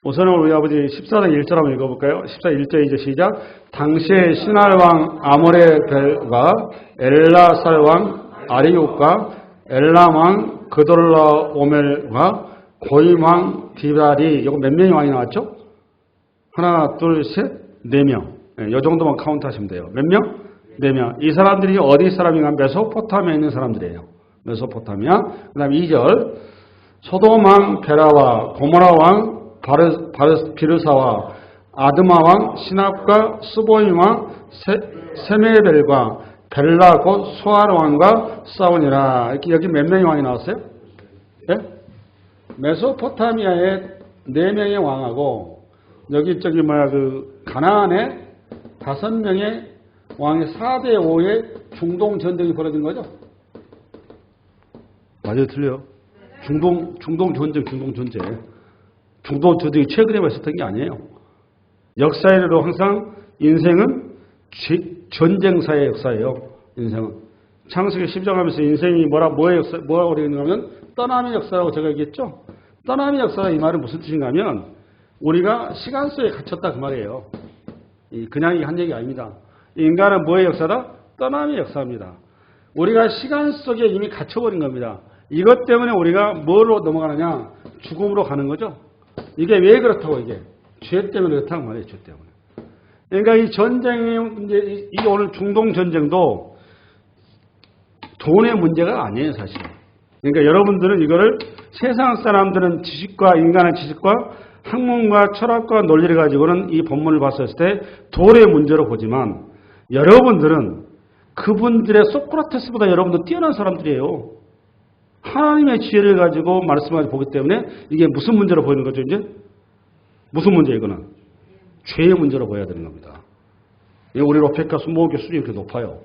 우선은 우리 아버지 14장 1절 한번 읽어볼까요? 14장 1절 이제 시작. 당시에 시날왕 아모레벨과 엘라살왕 아리옥과 엘람왕 그돌라오멜과 고임왕 디발이, 이거 몇 명이 왕이 나왔죠? 하나, 둘, 셋, 네 명. 이 정도만 카운트 하시면 돼요. 몇 명? 네 명. 이 사람들이 어디 사람인가? 메소포타미아에 있는 사람들이에요. 메소포타미아. 그 다음에 2절. 소돔왕 베라와 고모라왕 비르사와 아드마왕 시납과 스보임왕 세메벨과 벨라 곧 수아르왕과 싸우니라. 이렇게 여기 몇 명의 왕이 나왔어요? 네? 메소포타미아에 4명의 왕하고 여기 가나안에 5명의 왕의 4대 5의 중동 전쟁이 벌어진 거죠? 맞아요, 틀려요. 중동 전쟁. 중동 전쟁이 최근에 있었던 게 아니에요. 역사에도 항상 인생은 전쟁사의 역사예요. 인생은. 창세기 10장 하면서 인생이 뭐가 우리가 하면 떠남의 역사라고 제가 얘기했죠. 떠남의 역사가 이 말은 무슨 뜻인가 하면 우리가 시간 속에 갇혔다 그 말이에요. 그냥 한 얘기 아닙니다. 인간은 뭐의 역사다? 떠남의 역사입니다. 우리가 시간 속에 이미 갇혀버린 겁니다. 이것 때문에 우리가 뭐로 넘어가느냐? 죽음으로 가는 거죠. 이게 왜 그렇다고 이게? 죄 때문에 그렇다고 말이에요. 죄 때문에. 그러니까 이 전쟁이 이 오늘 중동 전쟁도 돈의 문제가 아니에요, 사실. 그러니까 여러분들은 이거를 세상 사람들은 지식과 인간의 지식과 학문과 철학과 논리를 가지고는 이 본문을 봤을 때 돈의 문제로 보지만 여러분들은 그분들의 소크라테스보다 여러분들 뛰어난 사람들이에요. 하나님의 지혜를 가지고 말씀을 보기 때문에 이게 무슨 문제로 보이는 거죠, 이제? 무슨 문제, 이거는? 죄의 문제로 보여야 되는 겁니다. 우리 로페카 순모교 수준이 이렇게 높아요.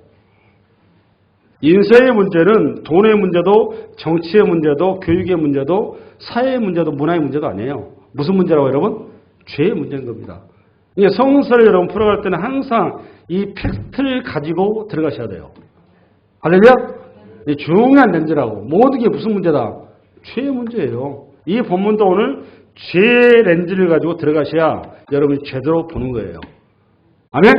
인생의 문제는 돈의 문제도, 정치의 문제도, 교육의 문제도, 사회의 문제도, 문화의 문제도 아니에요. 무슨 문제라고 여러분? 죄의 문제인 겁니다. 성서를 여러분 풀어갈 때는 항상 이 팩트를 가지고 들어가셔야 돼요. 할렐루야? 중요한 렌즈라고. 모든 게 무슨 문제다? 죄의 문제예요. 이 본문도 오늘 죄의 렌즈를 가지고 들어가셔야 여러분이 제대로 보는 거예요. 아멘?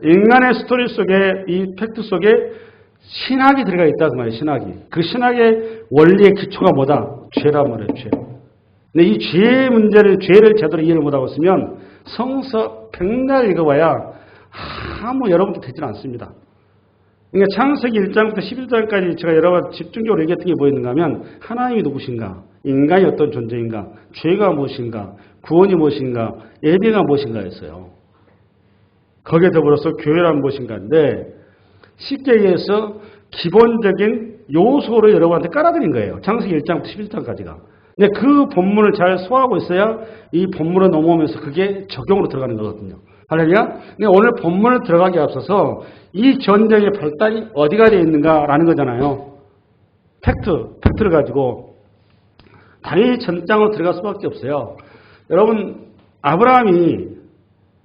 인간의 스토리 속에, 이 팩트 속에 신학이 들어가 있다 그 말이에요. 신학이. 그 신학의 원리의 기초가 뭐다? 죄란 말이에요. 죄. 근데 이 죄의 문제를, 죄를 제대로 이해를 못하고 있으면 성서 백날 읽어봐야 아무 여러분도 되지는 않습니다. 그러니까 창세기 1장부터 11장까지 제가 여러 가지 집중적으로 얘기했던 게 뭐였는가 하면 하나님이 누구신가? 인간이 어떤 존재인가? 죄가 무엇인가? 구원이 무엇인가? 예배가 무엇인가 했어요. 거기에 더불어서 교회란 무엇인가인데 쉽게 얘기해서 기본적인 요소를 여러분한테 깔아드린 거예요. 창세기 1장부터 11장까지가. 근데 그 본문을 잘 소화하고 있어야 이 본문을 넘어오면서 그게 적용으로 들어가는 거거든요. 할렐루야? 근데 오늘 본문을 들어가기 앞서서 이 전쟁의 발단이 어디가 되어 있는가라는 거잖아요. 팩트를 가지고 당연히 전장으로 들어갈 수밖에 없어요. 여러분, 아브라함이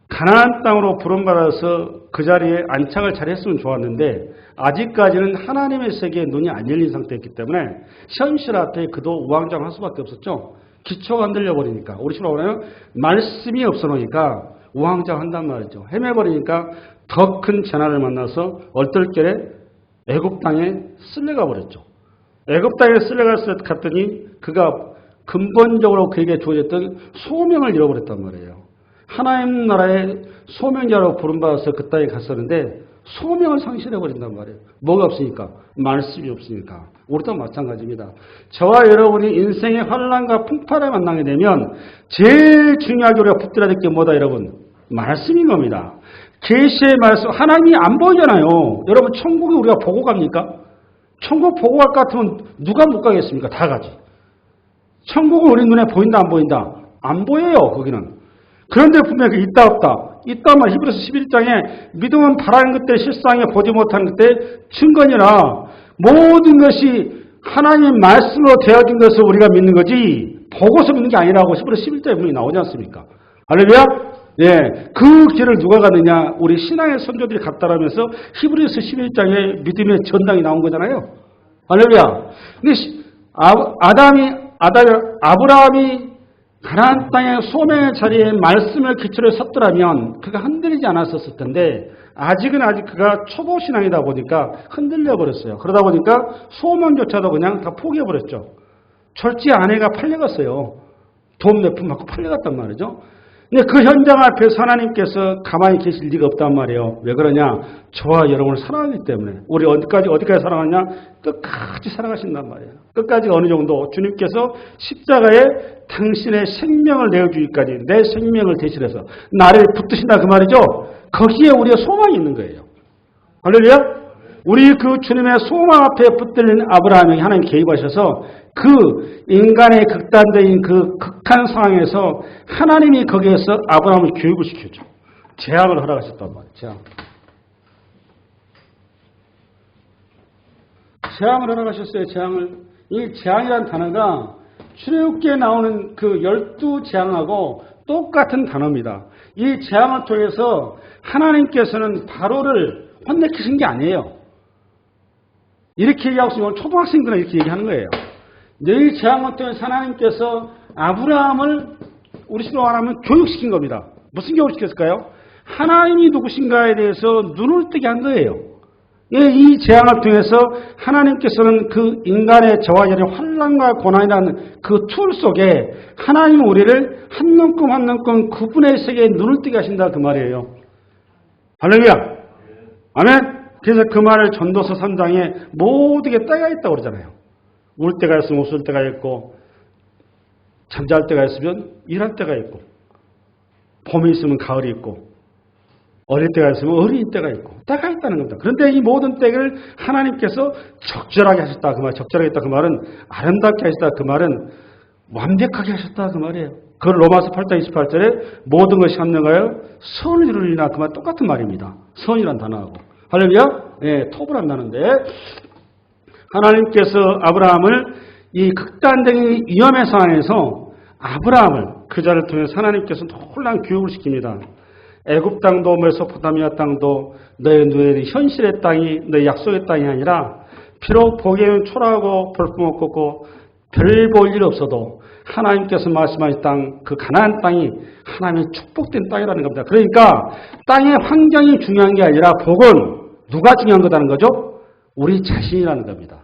가나안 땅으로 부름받아서 그 자리에 안착을 잘 했으면 좋았는데 아직까지는 하나님의 세계에 눈이 안 열린 상태였기 때문에 현실 앞에 그도 우왕좌왕할 수밖에 없었죠. 기초가 흔들려 버리니까. 우리 식으로 말하면 말씀이 없어 놓으니까 우왕좌왕한단 말이죠. 헤매버리니까 더 큰 재난을 만나서 얼떨결에 애굽 땅에 쓸려가 버렸죠. 애굽 땅에 쓸려갔더니 그가 근본적으로 그에게 주어졌던 소명을 잃어버렸단 말이에요. 하나님 나라의 소명자로 부름받아서 그 땅에 갔었는데 소명을 상실해버린단 말이에요. 뭐가 없으니까? 말씀이 없으니까. 우리도 마찬가지입니다. 저와 여러분이 인생의 환란과 풍파를 만나게 되면 제일 중요하게 우리가 붙들어야 될 게 뭐다 여러분? 말씀인 겁니다. 계시의 말씀, 하나님이 안 보이잖아요. 여러분 천국에 우리가 보고 갑니까? 천국 보고 갈 것 같으면 누가 못 가겠습니까? 다 가지. 천국은 우리 눈에 보인다 안 보인다? 안 보여요. 거기는. 그런데 분명히 있다 없다. 있다만 히브리서 11장에 믿음은 바라는 것들 실상에 보지 못하는 것들 증거니라. 모든 것이 하나님 말씀으로 되어진 것을 우리가 믿는 거지 보고서 믿는 게 아니라고 히브리서 11장에 분명히 나오지 않습니까? 할렐루야? 예, 그 길을 누가 가느냐? 우리 신앙의 선조들이 갔다라면서 히브리서 11장에 믿음의 전당이 나온 거잖아요. 할렐루야. 근데 아브라함이 가나안 땅의 소명의 자리에 말씀을 기초로 섰더라면 그가 흔들리지 않았었을 텐데 아직 그가 초보 신앙이다 보니까 흔들려 버렸어요. 그러다 보니까 소망조차도 그냥 다 포기해 버렸죠. 절제 아내가 팔려갔어요. 돈 몇 푼 받고 팔려갔단 말이죠. 근데 그 현장 앞에서 하나님께서 가만히 계실 리가 없단 말이에요. 왜 그러냐? 저와 여러분을 사랑하기 때문에. 우리 어디까지 사랑하냐? 끝까지 사랑하신단 말이에요. 끝까지 어느 정도 주님께서 십자가에 당신의 생명을 내어주기까지 내 생명을 대신해서 나를 붙드신다 그 말이죠. 거기에 우리의 소망이 있는 거예요. 할렐루야? 우리 그 주님의 소망 앞에 붙들린 아브라함에게 하나님 개입하셔서 그 인간의 극단적인 그 극한 상황에서 하나님이 거기에서 아브라함을 교육을 시켰죠. 재앙을 허락하셨단 말이에요. 재앙을 허락하셨어요. 재앙을. 이 재앙이라는 단어가 출애굽기에 나오는 그 12재앙하고 똑같은 단어입니다. 이 재앙을 통해서 하나님께서는 바로를 혼내키신 게 아니에요. 이렇게 얘기하고 있으면 초등학생들은 이렇게 얘기하는 거예요. 이 재앙을 통해서 하나님께서 아브라함을 우리 식으로 말하면 교육시킨 겁니다. 무슨 교육을 시켰을까요? 하나님이 누구신가에 대해서 눈을 뜨게 한 거예요. 이 재앙을 통해서 하나님께서는 그 인간의 저와 여러분의 환난과 고난이라는 그 툴 속에 하나님은 우리를 한 눈금 한 눈금 그분의 세계에 눈을 뜨게 하신다 그 말이에요. 할렐루야. 아멘. 그래서 그 말을 전도서 3장에 모두게 때가 있다고 그러잖아요. 울 때가 있으면 웃을 때가 있고 잠잘 때가 있으면 일할 때가 있고 봄이 있으면 가을이 있고 어릴 때가 있으면 어린이 때가 있고 때가 있다는 겁니다. 그런데 이 모든 때를 하나님께서 적절하게 하셨다 그 말, 적절하게 했다 그 말은 아름답게 하셨다 그 말은 완벽하게 하셨다 그 말이에요. 그걸 로마서 8장 28절에 모든 것이 합력하여 선을 이루리나 그 말 똑같은 말입니다. 선이란 단어하고. 할렐루야? 예, 톱을 한다는데 하나님께서 아브라함을 이 극단적인 위험의 상황에서 아브라함을 그 자를 통해서 하나님께서 놀라운 교육을 시킵니다. 애굽 땅도 메소포타미아 땅도 너의 눈에 현실의 땅이 너의 약속의 땅이 아니라 비록 보기에는 초라하고 볼품없고 별 볼 일 없어도 하나님께서 말씀하신 땅, 그 가나안 땅이 하나님의 축복된 땅이라는 겁니다. 그러니까 땅의 환경이 중요한 게 아니라 복은 누가 중요한 거다는 거죠? 우리 자신이라는 겁니다.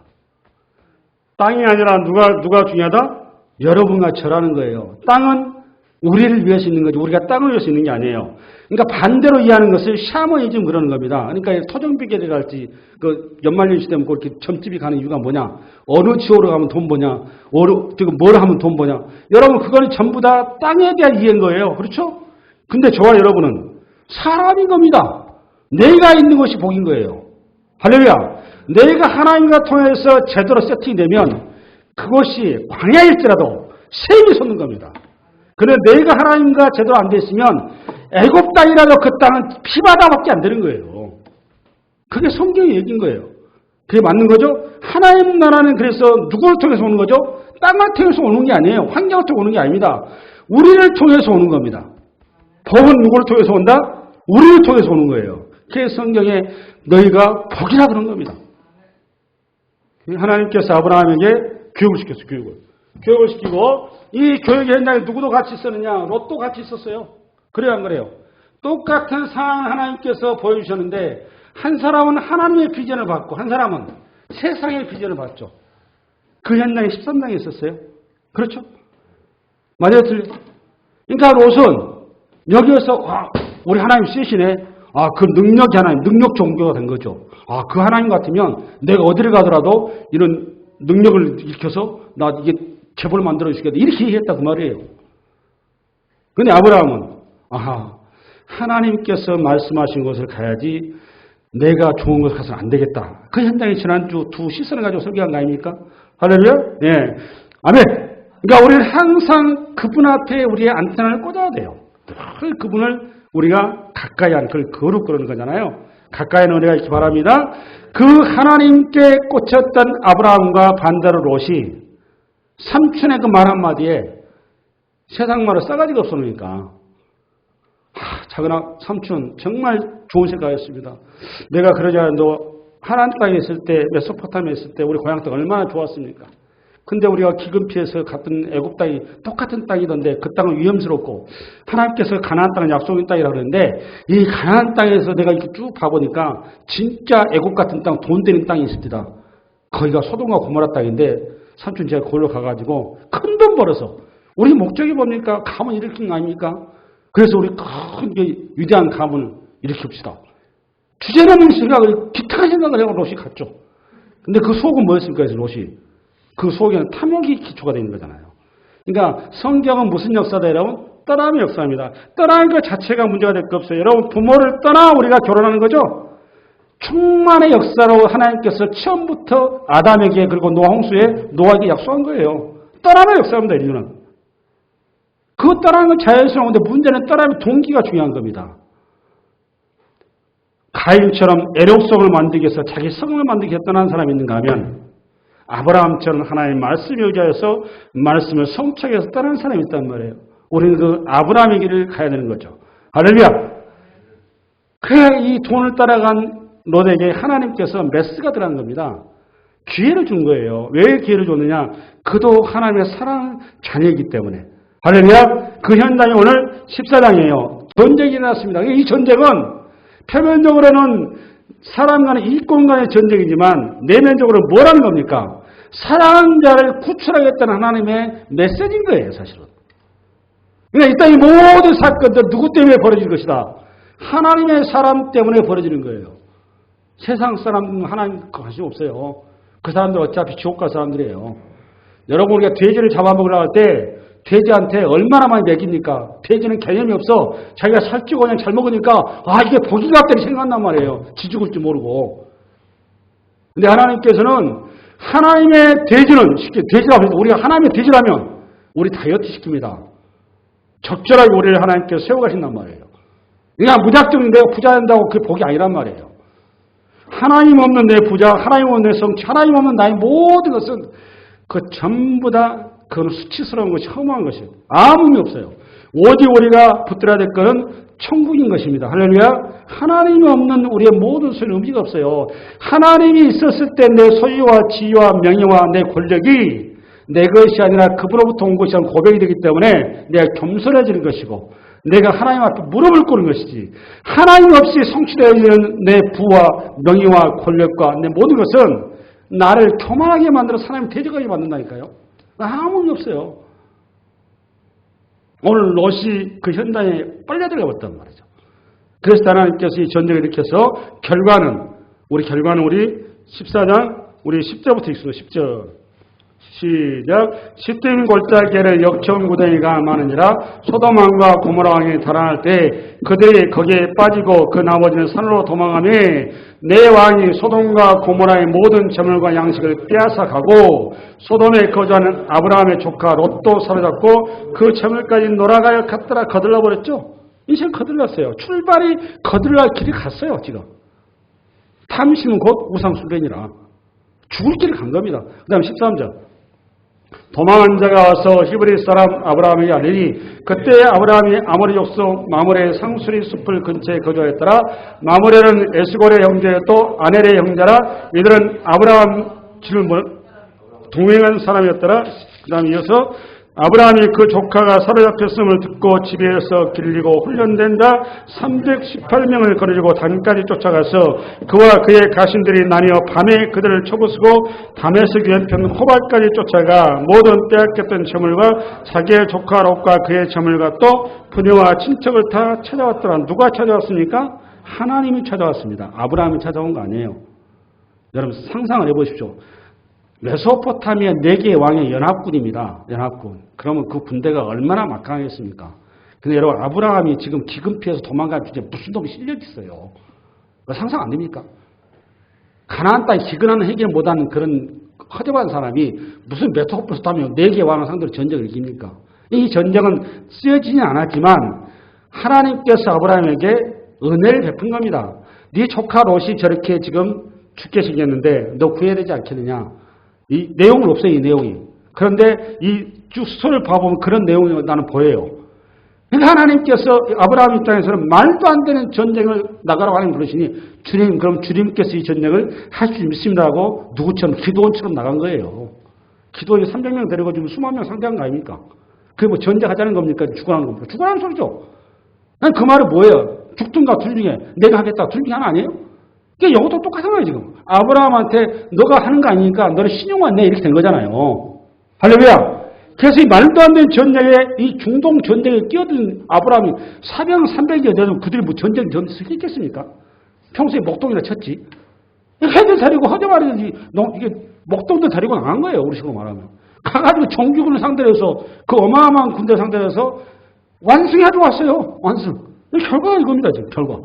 땅이 아니라 누가 중요하다? 여러분과 저라는 거예요. 땅은 우리를 위해서 있는 거지 우리가 땅을 위해서 있는 게 아니에요. 그러니까 반대로 이해하는 것을 샤머니즘 그러는 겁니다. 그러니까 토종비계를 할지 그 연말연시 되면 그렇게 점집이 가는 이유가 뭐냐? 어느 지호로 가면 돈 버냐? 지금 뭘 하면 돈 버냐? 여러분 그거는 전부 다 땅에 대한 이해인 거예요. 그렇죠? 근데 저와 여러분은 사람인 겁니다. 내가 있는 것이 복인 거예요. 할렐루야. 내가 하나님과 통해서 제대로 세팅되면 그것이 광야일지라도 세임이 솟는 겁니다. 그런데 내가 하나님과 제대로 안 됐으면 애굽 땅이라도 그 땅은 피바다밖에 안 되는 거예요. 그게 성경의 얘기인 거예요. 그게 맞는 거죠? 하나님 나라는 그래서 누구를 통해서 오는 거죠? 땅을 통해서 오는 게 아니에요. 환경을 통해서 오는 게 아닙니다. 우리를 통해서 오는 겁니다. 복은 누구를 통해서 온다? 우리를 통해서 오는 거예요. 그게 성경에 너희가 복이라 그런 겁니다. 하나님께서 아브라함에게 교육을 시켰어요. 교육을 시키고 이 교육의 현장에 누구도 같이 있었느냐? 롯도 같이 있었어요. 그래요, 안 그래요? 똑같은 상황을 하나님께서 보여주셨는데 한 사람은 하나님의 비전을 받고 한 사람은 세상의 비전을 받죠. 그 현장에 13장에 있었어요. 그렇죠? 맞아요, 틀려요? 그러니까 롯은 여기에서 우리 하나님 쓰시네. 그 능력이 하나님, 능력 종교가 된 거죠. 그 하나님 같으면 내가 어디를 가더라도 이런 능력을 일으켜서 나 이게 재벌을 만들어 주시겠다. 이렇게 얘기했다 그 말이에요. 근데 아브라함은 하나님께서 말씀하신 곳을 가야지 내가 좋은 곳을 가서는 안 되겠다. 그 현장에 지난주 두 시선을 가지고 설교한 거 아닙니까? 할렐루야? 예. 아멘. 그러니까 우리는 항상 그분 앞에 우리의 안테나를 꽂아야 돼요. 늘 그분을 우리가 가까이 하는 그걸 거룩 그러는 거잖아요. 가까이 하는 은혜가 있기 바랍니다. 그 하나님께 꽂혔던 아브라함과 반대로 롯이 삼촌의 그 말 한마디에 세상 말을 싸가지가 없으니까 작은아 삼촌 정말 좋은 생각이었습니다. 내가 그러지 않아도 하나님 땅에 있을 때 메소포타미아에 있을 때 우리 고향 땅 얼마나 좋았습니까? 근데 우리가 기근 피해서 갔던 애굽 땅이 똑같은 땅이던데 그 땅은 위험스럽고 하나님께서 가나안 땅은 약속의 땅이라고 그러는데 이 가나안 땅에서 내가 이렇게 쭉 봐보니까 진짜 애굽 같은 땅, 돈 되는 땅이 있습니다. 거기가 소돔과 고모라 땅인데 삼촌 제가 거기로 가가지고 큰 돈 벌어서 우리 목적이 뭡니까? 가문 일으키는 거 아닙니까? 그래서 우리 큰 위대한 가문을 일으킵시다. 주제넘는 생각을 기특한 생각을 하고 롯이 갔죠. 근데 그 속은 뭐였습니까? 그래서 롯이. 그 속에는 탐욕이 기초가 되는 거잖아요. 그러니까 성경은 무슨 역사다 여러분? 떠남의 역사입니다. 떠나는 것 자체가 문제가 될 거 없어요. 여러분 부모를 떠나 우리가 결혼하는 거죠? 충만의 역사로 하나님께서 처음부터 아담에게 그리고 노아 홍수에 노아에게 약속한 거예요. 떠남의 역사입니다. 인류는. 그 떠나는 건 자연스러운데 문제는 떠남의 동기가 중요한 겁니다. 가인처럼 애력성을 만들기 위해서 자기 성을 만들기 위해서 떠난 사람이 있는가 하면 아브라함처럼 하나님의 말씀에 의지하여서 말씀을 성취해서 떠난 사람이 있단 말이에요. 우리는 그 아브라함의 길을 가야 되는 거죠. 할렐루야. 그래 이 돈을 따라간 롯에게 하나님께서 메스가 들어간 겁니다. 기회를 준 거예요. 왜 기회를 줬느냐? 그도 하나님의 사랑하는 자녀이기 때문에. 할렐루야. 그 현장이 오늘 14장이에요. 전쟁이 일어났습니다. 이 전쟁은 표면적으로는 사람 간의 이권 간의 전쟁이지만 내면적으로 뭐라는 겁니까? 사랑하는 자를 구출하겠다는 하나님의 메시지인 거예요, 사실은. 그러니까 이 땅의 모든 사건들 누구 때문에 벌어질 것이다? 하나님의 사람 때문에 벌어지는 거예요. 세상 사람은 하나님 관심 없어요. 그 사람들 어차피 지옥 갈 사람들이에요. 여러분 우리가 돼지를 잡아먹으러 갈 때 돼지한테 얼마나 많이 먹입니까? 돼지는 개념이 없어. 자기가 살찌고 그냥 잘 먹으니까 아 이게 복이 같다니 생각난단 말이에요. 지 죽을 줄 모르고. 근데 하나님께서는 하나님의 돼지는 쉽게 돼지가 우리가 하나님의 돼지라면 우리 다이어트 시킵니다. 적절하게 우리를 하나님께서 세워가신단 말이에요. 그냥 무작정 내가 부자 된다고 그게 복이 아니란 말이에요. 하나님 없는 내 부자, 하나님 없는 내 성취, 하나님 없는 나의 모든 것은 그 전부 다 그건 수치스러운 것이 허무한 것이에요. 아무 의미 없어요. 오직 우리가 붙들어야 될 것은 천국인 것입니다. 할렐루야. 하나님이 없는 우리의 모든 소리는 의미가 없어요. 하나님이 있었을 때 내 소유와 지위와 명예와 내 권력이 내 것이 아니라 그분으로부터 온 것이라는 고백이 되기 때문에 내가 겸손해지는 것이고 내가 하나님 앞에 무릎을 꿇는 것이지 하나님 없이 성취되어지는 내 부와 명예와 권력과 내 모든 것은 나를 교만하게 만들어서 하나님 대적하게 만든다니까요. 아무 의미 없어요. 오늘 롯이 그 현장에 빨려 들어가 버렸단 말이죠. 그래서 하나님께서 이 전쟁을 일으켜서 결과는 우리 14장 우리 10절부터 읽습니다. 10절 시작. 시딤 골짜기에는 역청구덩이가 많으니라. 소돔왕과 고모라 왕이 달아날 때 그들이 거기에 빠지고 그 나머지는 산으로 도망하며 내 왕이 소돔과 고모라의 모든 재물과 양식을 빼앗아 가고 소돔에 거주하는 아브라함의 조카 롯도 사로잡고 그 재물까지 놀아가여 갔더라. 거들러 버렸죠. 인생 거들렀어요. 출발이 거들날 길이 갔어요. 지금 탐심은 곧 우상숭배니라. 죽을 길을 간 겁니다. 그 다음 13절. 도망한 자가 와서 히브리 사람 아브라함에게 알리니 그때 아브라함이 아모리 족속 마므레의 상수리 숲을 근처에 거주하였더라. 마므레는 에스골의 형제였고 아넬의 형제라. 이들은 아브라함 집을 동행한 사람이었더라. 그 다음 이어서 아브라함이 그 조카가 사로잡혔음을 듣고 집에서 길리고 훈련된 자 318명을 거느리고 단까지 쫓아가서 그와 그의 가신들이 나뉘어 밤에 그들을 쳐부수고 다메섹 왼편 호발까지 쫓아가 모든 빼앗겼던 재물과 자기의 조카 롯과 그의 재물과 또 부녀와 친척을 다 찾아왔더라. 누가 찾아왔습니까? 하나님이 찾아왔습니다. 아브라함이 찾아온 거 아니에요. 여러분 상상을 해보십시오. 메소포타미아 4개의 왕의 연합군입니다. 연합군. 그러면 그 군대가 얼마나 막강하겠습니까? 근데 여러분 아브라함이 지금 기근 피해서 도망간 주제에 무슨 놈이 실력이 있어요. 상상 안 됩니까? 가나안 땅에 기근하는 해결 못하는 그런 허접한 사람이 무슨 메소포타미아 4개의 왕을 상대로 전쟁을 이깁니까? 이 전쟁은 쓰여지지 않았지만 하나님께서 아브라함에게 은혜를 베푼 겁니다. 네 조카 롯이 저렇게 지금 죽게 생겼는데 너 구해야 되지 않겠느냐? 이 내용은 없어요, 이 내용이. 그런데 이 쭉 수를 봐보면 그런 내용이 나는 보여요. 그러니까 하나님께서 아브라함 입장에서는 말도 안 되는 전쟁을 나가라고 하나님 부르시니 주님, 그럼 주님께서 이 전쟁을 할 수 있습니다 하고 누구처럼 기도원처럼 나간 거예요. 기도에 300명 데리고 지금 수만 명 상대한 거 아닙니까? 그게 뭐 전쟁하자는 겁니까? 죽어나는 겁니까? 죽어나는 소리죠. 그 말은 뭐예요? 죽든가 둘 중에 내가 하겠다 둘 중에 하나 아니에요? 그게 이것도 똑같잖아요 지금. 아브라함한테 너가 하는 거 아니니까 너는 신용만 내 이렇게 된 거잖아요. 할렐루야. 그래서 이 말도 안 되는 전쟁에 이 중동 전쟁에 끼어든 아브라함이 사병 300여 되면 그들이 뭐 전쟁 했겠습니까? 평소에 목동이나 쳤지. 해도 다리고 허정아리든지 이게 목동도 다리고 나간 거예요. 우리식으로 말하면. 가가지고 정규군을 상대로 해서 그 어마어마한 군대 상대로 해서 완승해가지고 왔어요. 완승. 결과가 이겁니다. 지금 결과.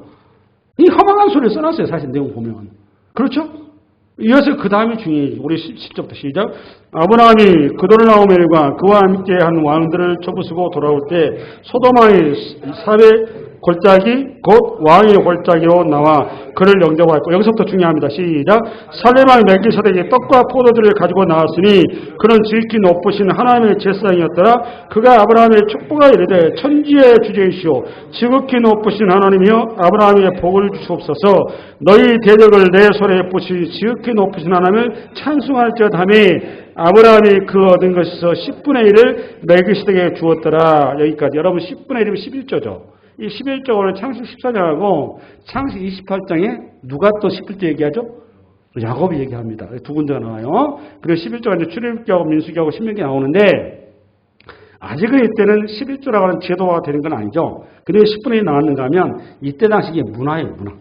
이 허망한 소리를 써놨어요. 사실 내용 보면. 그렇죠? 이어서 그 다음이 중요해요. 우리 10절부터 시작. 아브라함이 그돌라오멜과 그와 함께 한 왕들을 쳐부수고 돌아올 때 소돔의 사배 골짜기 곧 왕의 골짜기로 나와 그를 영접하였고 여기서부터 중요합니다. 시작. 살렘왕 멜기세덱이 떡과 포도주를 가지고 나왔으니 그는 지극히 높으신 하나님의 제사장이었더라. 그가 아브라함의 축복하여 이르되 천지의 주제이시오 지극히 높으신 하나님이여 아브라함에게 복을 주시옵소서. 너희 대적을 내 손에 뿌시 지극히 높으신 하나님을 찬송할지어다며 아브라함이 그 얻은 것에서 10분의 1을 멜기세덱에게 주었더라. 여기까지. 여러분 10분의 1이면 11조죠. 이 11조는 창세기 14장하고 창세기 28장에 누가 또 11조 얘기하죠? 야곱이 얘기합니다. 두 군데가 나와요. 그리고 11조가 이제 출애굽기하고 민수기하고 신명기 나오는데 아직은 이때는 11조라고 하는 제도화가 되는 건 아니죠. 근데 10분의 1이 나왔는가 하면 이때 당시 이게 문화예요. 문화.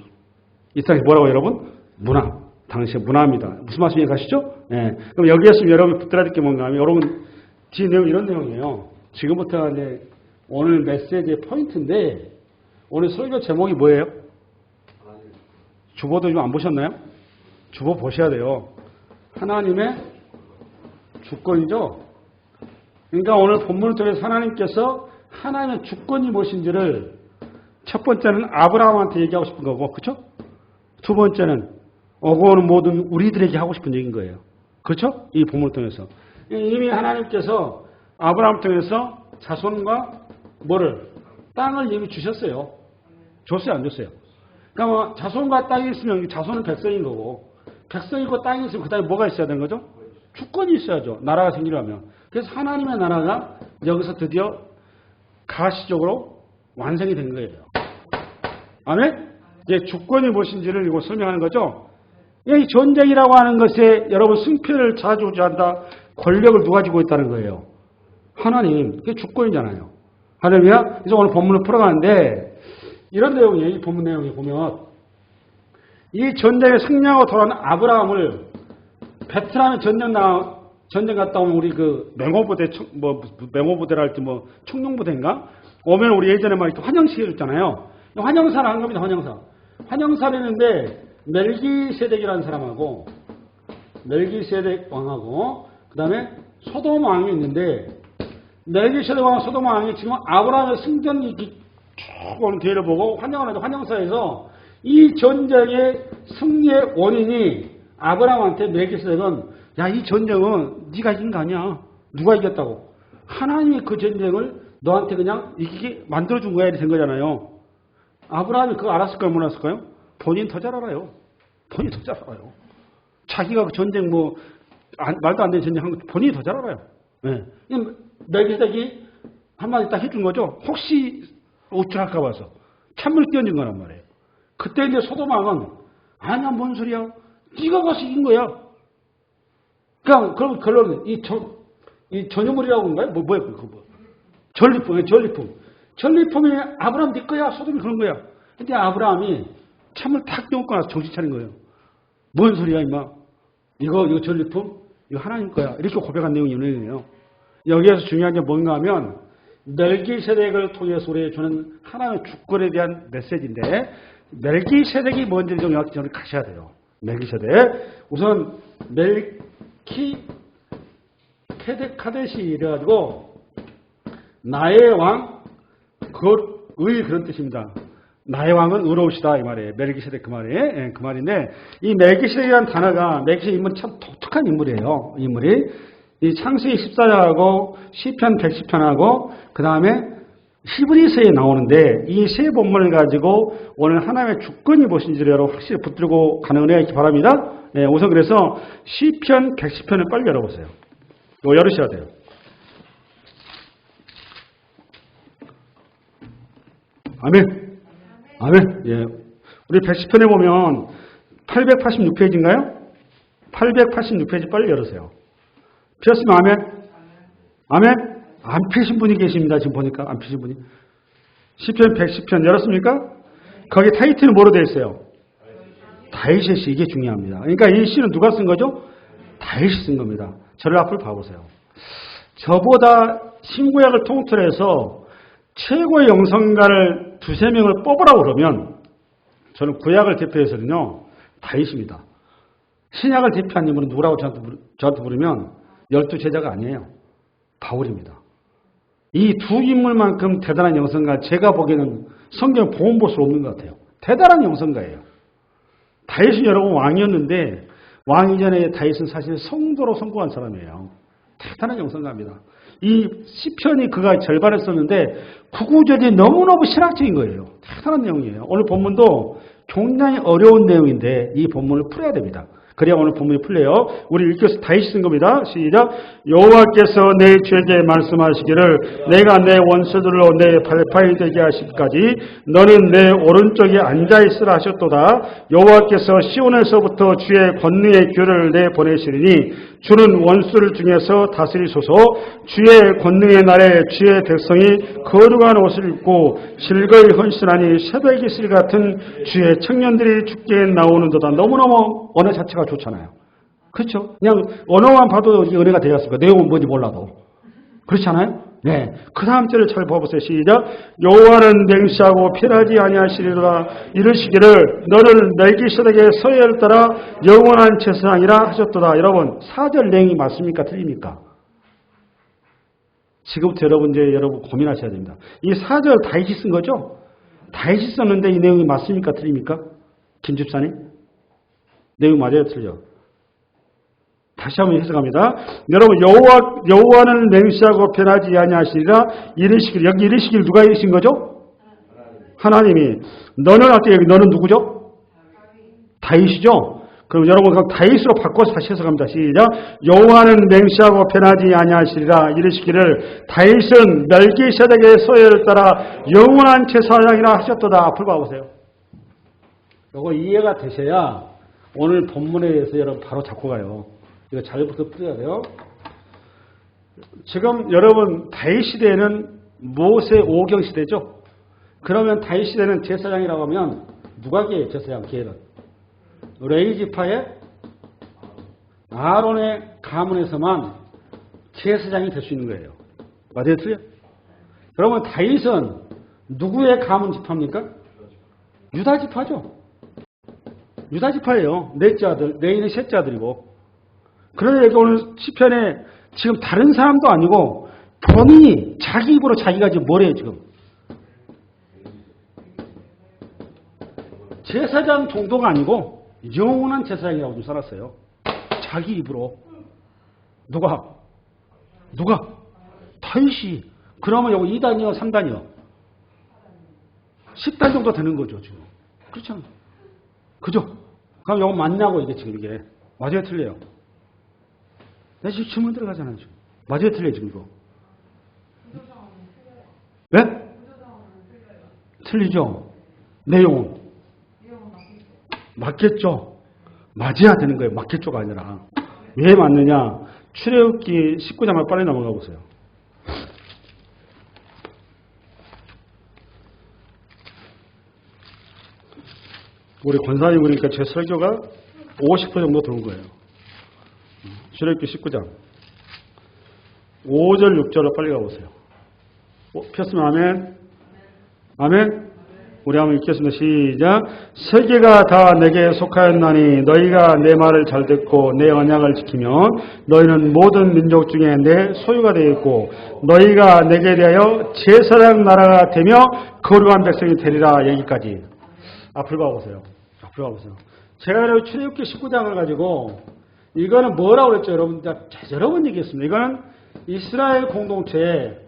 이때 당시 뭐라고 여러분? 문화. 당시의 문화입니다. 무슨 말씀 이해가시죠? 네. 그럼 여기에서 여러분 붙들어야 될 게 뭔가 하면 여러분 뒤에 내용 이런 내용이에요. 지금부터 이제 오늘 메시지의 포인트인데 오늘 설교 제목이 뭐예요? 주보도 좀 안 보셨나요? 주보 보셔야 돼요. 하나님의 주권이죠. 그러니까 오늘 본문을 통해서 하나님께서 하나님의 주권이 무엇인지를 첫 번째는 아브라함한테 얘기하고 싶은 거고, 그렇죠? 두 번째는 오고 오는 모든 우리들에게 하고 싶은 얘기인 거예요. 그렇죠? 이 본문을 통해서 이미 하나님께서 아브라함을 통해서 자손과 뭐를? 땅을 이미 주셨어요. 줬어요, 안 줬어요? 그러니까 뭐 자손과 땅이 있으면 자손은 백성인 거고, 백성이고 땅이 있으면 그 다음에 뭐가 있어야 되는 거죠? 주권이 있어야죠. 나라가 생기려면. 그래서 하나님의 나라가 여기서 드디어 가시적으로 완성이 된 거예요. 아멘? 이제 주권이 무엇인지를 이거 설명하는 거죠. 이 전쟁이라고 하는 것에 여러분 승패를 좌지우지한다. 권력을 누가 쥐고 있다는 거예요? 하나님. 그게 주권이잖아요. 할렐루야. 그래서 오늘 본문을 풀어가는데 이런 내용이에요. 이 본문 내용에 보면 이 전쟁에 승리하고 돌아온 아브라함을 베트남에 전쟁 갔다 오면 우리 그 맹호부대 맹호부대라 할지 뭐 청룡부대인가 오면 우리 예전에 막 환영식 해줬잖아요. 환영사를 한 겁니다. 환영사를 했는데 멜기세덱이라는 사람하고 멜기세덱 왕하고 그 다음에 소돔 왕이 있는데 멜기세덱 왕과 소돔 왕이 지금 아브라함의 승전이 쭉 오는 기회를 보고 환영을 하죠. 환영사에서 이 전쟁의 승리의 원인이 아브라함한테 멜기세덱은 야, 이 전쟁은 네가 이긴 거 아니야. 누가 이겼다고. 하나님이 그 전쟁을 너한테 그냥 이기게 만들어준 거야. 이렇게 된 거잖아요. 아브라함이 그거 알았을까요? 몰랐을까요? 본인 더 잘 알아요. 본인이 더 잘 알아요. 자기가 그 전쟁 말도 안 되는 전쟁 한 거 본인이 더 잘 알아요. 네. 멜기세덱이 한마디 딱 해준 거죠. 혹시 어찌할까 봐서. 찬물 끼얹은 거란 말이에요. 그때 이제 소돔 왕은 아니야, 뭔 소리야. 네가 가서 이긴 거야. 그럼 결론은 이 전유물이라고 하는 거야? 뭐야? 전리품. 전리품이 아브라함 네 거야. 소돔이 그런 거야. 근데 아브라함이 참을 탁 떼놓고 나서 정신 차린 거예요. 뭔 소리야, 임마. 이거 전리품? 이거 하나님 거야. 이렇게 고백한 내용이 있네요. 여기에서 중요한 게 뭔가 하면 멜기세덱을 통해서 우리에게 주는 하나님의 주권에 대한 메시지인데 멜기세덱이 뭔지 좀 여기 가셔야 돼요. 멜기세덱. 우선 카데시 이래가지고 나의 왕, 의 그런 뜻입니다. 나의 왕은 의로우시다 이 말이에요. 멜기세덱 그 말이에요. 예, 그 말인데 이 멜기세덱이라는 단어가 멜기세덱 인물은 참 독특한 인물이에요. 인물이 이 창세기 14장하고 시편 110편하고 그 다음에 히브리서에 나오는데 이 세 본문을 가지고 오늘 하나님의 주권이 무엇인지를 여러분 확실히 붙들고 가는 은혜가 있기 바랍니다. 예, 우선 그래서 시편 110편을 빨리 열어보세요. 이거 열으셔야 돼요. 아멘. 아멘. 예. 우리 110편에 보면 886페이지인가요? 886페이지 빨리 열으세요. 폈으면 아멘. 아멘. 안 펴신 분이 계십니다. 지금 보니까 안 펴신 분이. 10편 110편 열었습니까? 거기 타이틀은 뭐로 되어 있어요? 다윗의 시. 이게 중요합니다. 그러니까 이 시는 누가 쓴 거죠? 다윗이 쓴 겁니다. 저를 앞을 봐보세요. 저보다 신구약을 통틀어서 최고의 영성가를 두세 명을 뽑으라고 그러면 저는 구약을 대표해서는요 다윗입니다. 신약을 대표한 인물은 누구라고 저한테 부르면 12제자가 아니에요. 바울입니다. 이 두 인물만큼 대단한 영성가 제가 보기에는 성경 보면 볼수록 없는 것 같아요. 대단한 영성가예요. 다윗은 여러분 왕이었는데 왕 이전에 다윗은 사실 성도로 성공한 사람이에요. 대단한 영성가입니다. 이 시편이 그가 절반을 썼는데 구구절이 너무너무 신학적인 거예요. 대단한 내용이에요. 오늘 본문도 굉장히 어려운 내용인데 이 본문을 풀어야 됩니다. 그래야 오늘 본문이 풀려요. 우리 읽겠습니다. 다윗이 쓴 겁니다. 시작. 여호와께서 내 죄에게 말씀하시기를 내가 내 원수들로 내 발파이 되게 하시기까지 너는 내 오른쪽에 앉아있으라 하셨도다. 여호와께서 시온에서부터 주의 권능의 규를 내보내시리니 주는 원수를 중에서 다스리소서. 주의 권능의 날에 주의 백성이 거룩한 옷을 입고 즐거이 헌신하니 새벽 이슬 같은 주의 청년들이 죽게 나오는도다. 너무너무 언어 자체가 좋잖아요. 그렇죠? 그냥 언어만 봐도 은혜가 되었을까? 내용은 뭔지 몰라도. 그렇지 않아요? 네. 그 다음 절을 잘 봐보세요. 시작. 여호와는 맹세하고 피하지 아니하시리라 이르시기를 너를 멜기세덱의 서열을 따라 영원한 제사장이라 하셨도다. 여러분 4절 내용이 맞습니까? 틀립니까? 지금부터 여러분 고민하셔야 됩니다. 이 4절 다윗이 쓴 거죠? 다윗이 썼는데 이 내용이 맞습니까? 틀립니까? 김집사님? 내용 맞아요? 틀려? 다시 한번 해석합니다. 여러분 여호와는 맹세하고 변하지 아니하시리라 이르시길. 여기 이르시길 누가 이르신 거죠? 하나님이. 너는 어떻게 여기 너는 누구죠? 다윗이죠? 그럼 여러분 그 다윗으로 바꿔서 다시 해석합니다. 시작. 여호와는 맹세하고 변하지 아니하시리라 이르시기를 다윗은 멜기세덱의 서열을 따라 영원한 제사장이라 하셨도다. 앞을 봐보세요. 이거 이해가 되셔야 오늘 본문에 대해서 여러분 바로 잡고 가요. 이거 잘부터 풀어야 돼요. 지금 여러분 다윗 시대에는 모세 5경 시대죠. 그러면 다윗 시대는 제사장이라고 하면 누가 계예요? 제사장 계는 레위 지파의 아론의 가문에서만 제사장이 될 수 있는 거예요. 맞아요? 틀려? 그러면 다윗은 누구의 가문 지파입니까? 유다 지파죠. 유다 지파예요. 넷째 아들, 레위는 셋째 아들이고. 그런데 여기 오늘 시편에 지금 다른 사람도 아니고 본인이 자기 입으로 자기가 지금 뭐래요 지금? 제사장 정도가 아니고 영원한 제사장이라고 좀 살았어요. 자기 입으로. 누가? 다윗이. 그러면 여기 2단이요 3단이요? 10단 정도 되는 거죠 지금. 그렇죠? 그죠? 그럼 이거 맞냐고 이게 지금 이게. 맞아요 틀려요? 나 지금 질문 들어가잖아요 지금. 맞아요 틀려요 지금 이거? 네? 틀리죠? 내용은? 맞겠죠? 맞아야 되는 거예요. 맞겠죠가 아니라. 왜 맞느냐? 출애굽기 19장을 빨리 넘어가 보세요. 우리 권사님 그러니까 제 설교가 50% 정도 들어온 거예요. 출애굽기 19장 5절 6절로 빨리 가보세요. 폈으면 아멘. 아멘. 우리 한번 읽겠습니다. 시작. 세계가 다 내게 속하였나니 너희가 내 말을 잘 듣고 내 언약을 지키면 너희는 모든 민족 중에 내 소유가 되겠고 너희가 내게 대하여 제사장 나라가 되며 거룩한 백성이 되리라. 여기까지. 앞을 봐보세요. 제가 출애굽기 19장을 가지고 이거는 뭐라고 그랬죠? 여러분 여러 번 얘기했습니다. 이거는 이스라엘 공동체의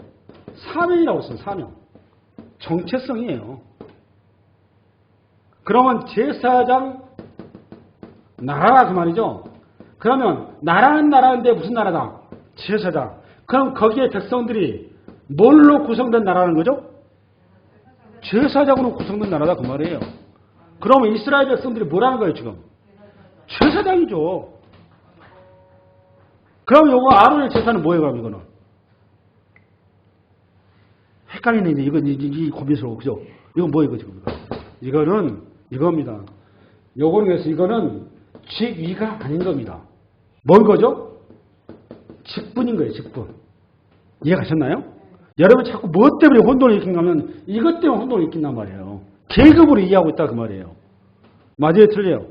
사명이라고 했어요. 사명. 정체성이에요. 그러면 제사장 나라라 그 말이죠. 그러면 나라는 나라인데 무슨 나라다? 제사장. 그럼 거기에 백성들이 뭘로 구성된 나라는 거죠? 제사장으로 구성된 나라다 그 말이에요. 그러면 이스라엘 백성들이 뭐라는 거예요 지금? 제사장이죠. 그럼 요거 아론의 제사는 뭐예요 그럼 이거는? 헷갈리네 이거 이 고민스러워 그죠? 이건 뭐예요 이거 지금? 이거는 이겁니다. 요거는 그래서 이거는 직위가 아닌 겁니다. 뭔 거죠? 직분인 거예요 직분. 이해가셨나요? 여러분 자꾸 뭐 때문에 혼돈을 일으킨가 하면 이것 때문에 혼돈을 일으킨단 말이에요. 계급으로 이해하고 있다 그 말이에요. 맞아요 틀려요?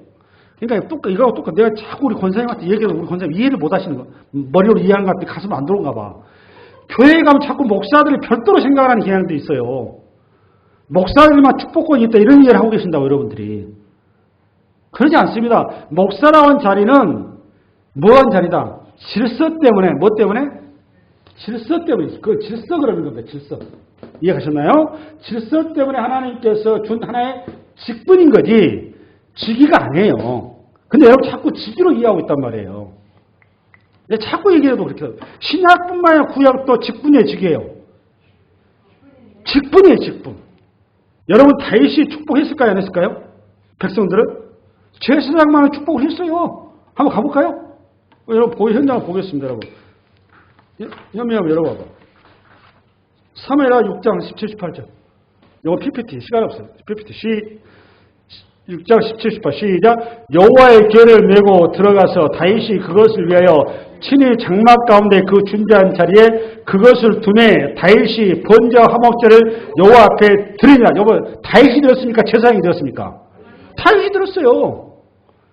그러니까 이거하고 똑같아. 내가 자꾸 우리 권사님한테 얘기해도 우리 권사님 이해를 못 하시는 거. 머리로 이해하는 것 같아 가슴 안 들어온가 봐. 교회에 가면 자꾸 목사들이 별도로 생각하는 경향도 있어요. 목사들만 축복권이 있다 이런 이해를 하고 계신다고 여러분들이. 그러지 않습니다. 목사라는 자리는 뭐한 자리다? 질서 때문에 뭐 때문에? 질서 때문에 그 질서 그러는 겁니다. 질서. 이해가셨나요? 질서 때문에 하나님께서 준 하나의 직분인 거지 직위가 아니에요. 근데 여러분 자꾸 직위로 이해하고 있단 말이에요. 자꾸 얘기해도 그렇게 신약뿐만 아니라 구약도 직분이에요 직위예요. 직분이에요 직분. 여러분 다윗이 축복했을까요 안 했을까요? 백성들을? 제사장만은 축복을 했어요. 한번 가볼까요? 여러분 현장을 보겠습니다. 여러분. 현미 한번 열어봐봐. 3회라 6장 17, 18절. 이거 PPT 시간 없어요. PPT 6장 17, 18 시작. 여호와의 궤를 메고 들어가서 다윗이 그것을 위하여 친히 장막 가운데 그 준비한 자리에 그것을 두매 다윗이 번제와 화목제를 여호와 앞에 드리니라. 여보 다윗이 들었습니까? 제사장이 들었습니까? 다윗이 들었어요.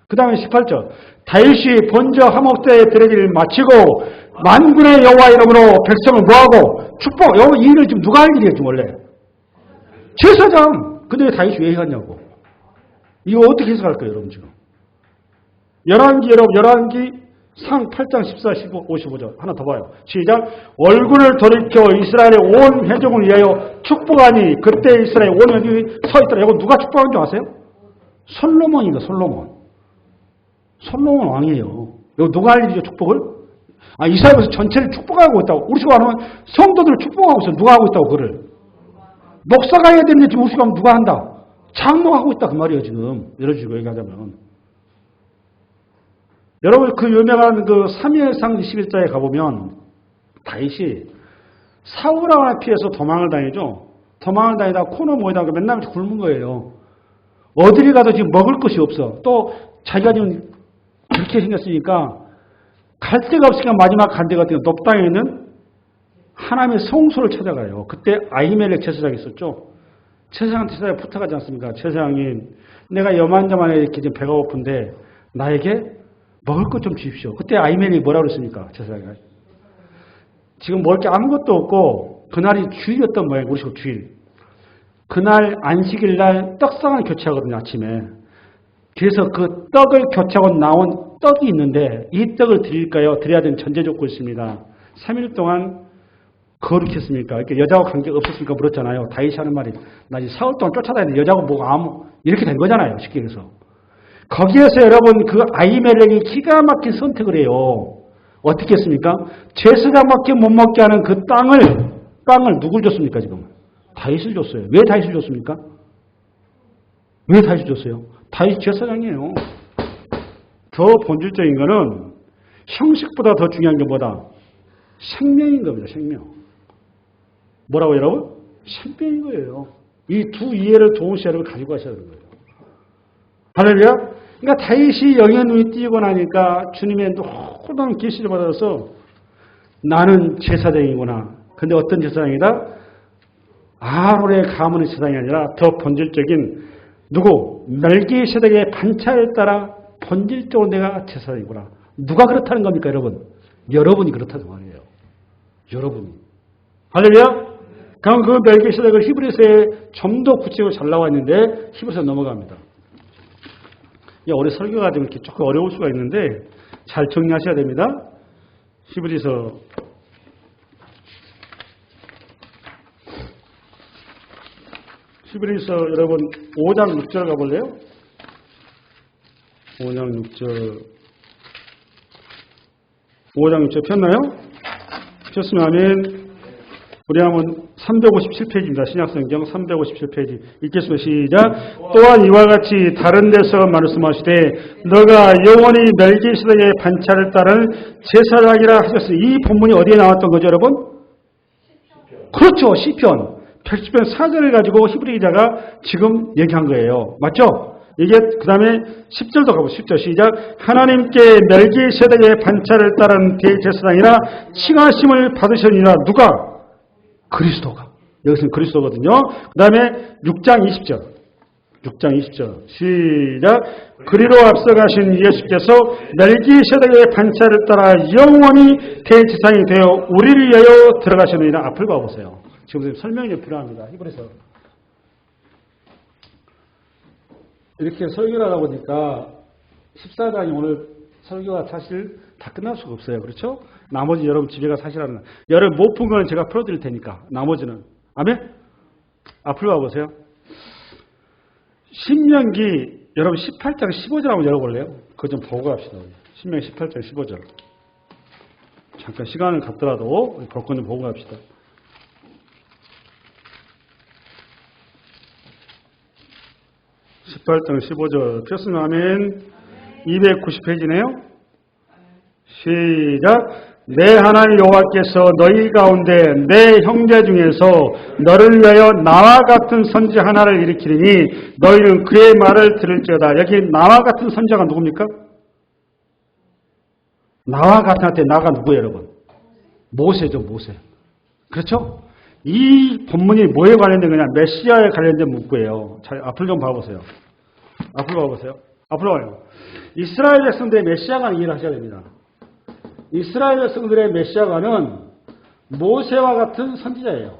그 다음에 18절. 다윗이 번제와 화목제의 드리기를 마치고 만군의 여호와 이름으로 백성을 모아고 축복. 여러분 이 일을 지금 누가 할 일이에요 지금 원래? 제사장. 근데 왜 다윗이 왜 해갔냐고. 이거 어떻게 해석할 거예요 여러분 지금? 열왕기 상 8장 14, 15, 55절 하나 더 봐요. 시작. 얼굴을 돌이켜 이스라엘의 온 회족을 위하여 축복하니 그때 이스라엘 온 회족이 서 있더라. 이거 누가 축복한 줄 아세요? 솔로몬입니다. 솔로몬 왕이에요. 이거 누가 할 일이죠 축복을? 이스라엘에서 전체를 축복하고 있다고. 우리 시간 하면 성도들을 축복하고 있어. 누가 하고 있다고 그를? 목사가 해야 되는데 지금 우리 시간 누가 한다? 장로하고 있다 그 말이에요 지금. 이런 식으로 얘기하자면. 여러분 그 유명한 그 사무엘상 21장에 가보면 다윗이 사울왕을 피해서 도망을 다니죠. 도망을 다니다 코너 모에다가 맨날 굶은 거예요. 어디를 가도 지금 먹을 것이 없어. 또 자기가 지금 그렇게 생겼으니까 갈 데가 없으니까 마지막 간 데가 높 땅에 있는 하나님의 성소를 찾아가요. 그때 아히멜렉 제사장이 있었죠. 제사장한테 부탁하지 않습니까? 제사장님, 내가 여만저만에 이렇게 지금 배가 고픈데 나에게 먹을 것 좀 주십시오. 그때 아히멜렉이 뭐라고 그랬습니까? 제사장이. 지금 먹을 게 아무것도 없고 그날이 주일이었던 모양이에요. 우리 집 주일. 그날 안식일 날 떡상을 교체하거든요. 아침에. 그래서 그 떡을 교체하고 나온 떡이 있는데 이 떡을 드릴까요? 드려야 되는 전제 조건이 있습니다. 3일 동안 거룩했습니까? 이렇게 여자하고 관계가 없었으니까 물었잖아요. 다윗이 하는 말이 나 이제 4월 동안 쫓아다니는데 여자하고 뭐가 아무 이렇게 된 거잖아요. 쉽게 해서. 거기에서 여러분 그 아히멜렉이 기가 막힌 선택을 해요. 어떻게 했습니까? 제사장밖에 못 먹게 하는 그 땅을 누굴 줬습니까 지금? 다윗을 줬어요. 왜 다윗을 줬습니까? 왜 다윗을 줬어요? 다윗 제사장이에요. 더 본질적인 거는 형식보다 더 중요한 게 뭐다? 생명인 겁니다. 생명. 뭐라고 여러분? 생명인 거예요. 이 두 이해를 좋은 시야를 가지고 가셔야 되는 거예요. 할렐루야? 그러니까 다윗이 영의 눈이 띄고 나니까 주님의 노란 계시를 받아서 나는 제사장이구나. 근데 어떤 제사장이다? 아론의 가문의 제사장이 아니라 더 본질적인 누구? 멜기세덱의 반차에 따라 본질적으로 내가 제사장이구나. 누가 그렇다는 겁니까 여러분? 여러분이 그렇다는 말이에요. 여러분이. 할렐루야? 그럼 그 멜기세덱을 히브리서에 좀 더 구체적으로 잘 나와 있는데 히브리서 넘어갑니다. 우리 설교가 좀 이렇게 조금 어려울 수가 있는데 잘 정리하셔야 됩니다. 히브리서 여러분 5장 6절 가볼래요? 5장 6절 폈나요? 좋습니다. 아멘. 우리 한번 357페이지입니다. 신약성경 357페이지 읽겠습니다. 시작. 또한 이와 같이 다른 데서 말씀하시되 너가 영원히 멜기세덱의 반차를 따르는 제사장이라 하셨으니 이 본문이 어디에 나왔던 거죠, 여러분? 그렇죠. 시편 110편 4절을 가지고 히브리 기자가 지금 얘기한 거예요. 맞죠? 이게 그 다음에 10절도 가보시죠. 10절 시작. 하나님께 멜기세덱의 반차를 따른 대제사장이라 칭하심을 받으셨느니라. 누가? 그리스도가. 여기서는 그리스도거든요. 그 다음에 6장 20절. 6장 20절. 시작. 그리로 앞서가신 예수께서 멜기세덱의 반차를 따라 영원히 대제사장이 되어 우리를 위하여 들어가셨느니라. 앞을 봐보세요. 지금 설명이 필요합니다. 히브리서. 이렇게 설교를 하다 보니까 14장이 오늘 설교가 사실 다 끝날 수가 없어요. 그렇죠? 나머지 여러분 집에 가서 사실하는 여러분 못 푼 거는 제가 풀어드릴 테니까 나머지는 아멘? 앞으로 와보세요. 신명기 여러분 18장 15절 한번 열어볼래요? 그거 좀 보고 갑시다. 신명기 18장 15절 잠깐 시간을 갖더라도 볼 건 좀 보고 갑시다. (18장 15절) 폈으면 아멘. 290페이지네요. 시작. 내 하나님 여호와께서 너희 가운데 내 형제 중에서 너를 위하여 나와 같은 선지 하나를 일으키리니 너희는 그의 말을 들을지어다. 여기 나와 같은 선지자가 누굽니까? 나와 같은 한테 나가 누구예요, 여러분? 모세죠, 모세. 그렇죠? 이 본문이 뭐에 관련된 거냐? 메시아에 관련된 문구예요. 자, 앞을 좀 봐보세요. 앞으로 봐보세요. 앞으로 와요. 이스라엘 백성들의 메시아관을 이해를 하셔야 됩니다. 이스라엘 백성들의 메시아관은 모세와 같은 선지자예요.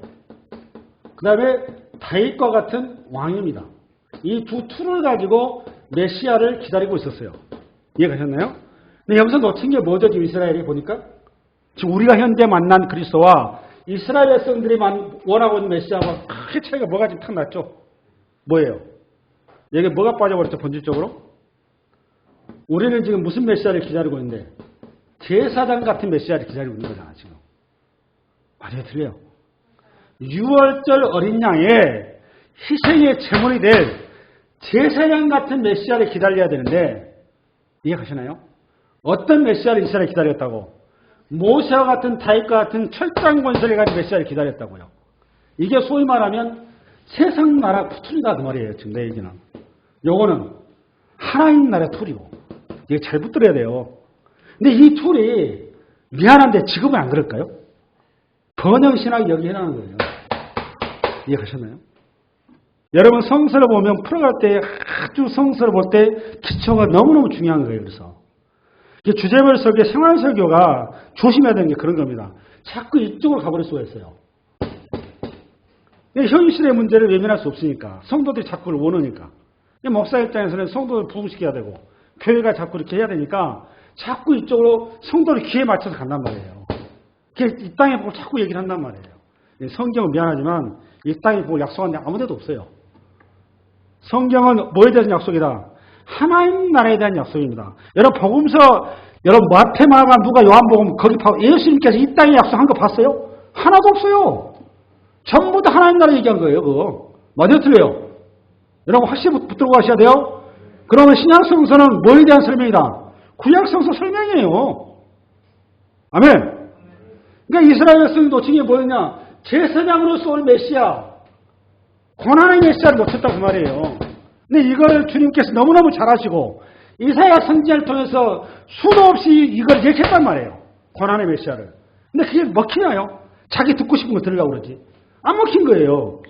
그 다음에 다윗과 같은 왕입니다. 이 두 툴을 가지고 메시아를 기다리고 있었어요. 이해가셨나요? 근데 여기서 놓친 게 뭐죠? 지금 이스라엘이 보니까? 지금 우리가 현재 만난 그리스도와 이스라엘 백성들이 원하고 있는 메시아와 크게 차이가 뭐가 지금 탁 났죠? 뭐예요? 여기 뭐가 빠져버렸죠? 본질적으로? 우리는 지금 무슨 메시아를 기다리고 있는데 제사장 같은 메시아를 기다리고 있는 거잖아, 지금. 말이 틀려요. 6월절 어린 양의 희생의 제물이 될 제사장 같은 메시아를 기다려야 되는데 이해하시나요? 어떤 메시아를 이스라엘이 기다렸다고? 모세와 같은 다윗과 같은 철장 권세를 가진 메시아를 기다렸다고요. 이게 소위 말하면 세상 나라 툴이다 그 말이에요. 지금 내 얘기는. 요거는 하나님 나라의 툴이고 이게 잘 붙들어야 돼요. 근데 이 툴이 미안한데 지금은 안 그럴까요? 번영신학이 여기 해나는 거예요. 이해하셨나요? 여러분 성서를 보면 풀어갈 때 아주 성서를 볼 때 기초가 너무너무 중요한 거예요. 그래서 주제별 설교, 생활 설교가 조심해야 되는 게 그런 겁니다. 자꾸 이쪽으로 가버릴 수가 있어요. 현실의 문제를 외면할 수 없으니까. 성도들이 자꾸 그걸 원하니까. 목사 입장에서는 성도를 부흥시켜야 되고 교회가 자꾸 이렇게 해야 되니까 자꾸 이쪽으로 성도를 귀에 맞춰서 간단 말이에요. 이 땅의 복을 자꾸 얘기를 한단 말이에요. 성경은 미안하지만 이 땅의 복을 약속한 데 아무 데도 없어요. 성경은 뭐에 대한 약속이다? 하나님 나라에 대한 약속입니다. 여러분 복음서, 여러분 마태, 마가, 누가, 요한복음 거기 예수님께서 이 땅에 약속한 거 봤어요? 하나도 없어요. 전부 다 하나님 나라 얘기한 거예요. 그거 맞아요, 틀려요? 여러분 확실히 붙들고 가셔야 돼요. 그러면 신약성서는 뭐에 대한 설명이다? 구약성서 설명이에요. 아멘. 그러니까 이스라엘 백성이 놓친 게 뭐였냐? 제사장으로서 올 메시아, 고난의 메시아를 놓쳤다 그 말이에요. 근데 이걸 주님께서 너무너무 잘하시고 이사야 선지자를 통해서 수도 없이 이걸 얘기했단 말이에요. 고난의 메시아를. 근데 그게 먹히나요? 자기 듣고 싶은 거 들으려고 그러지. 안 먹힌 거예요.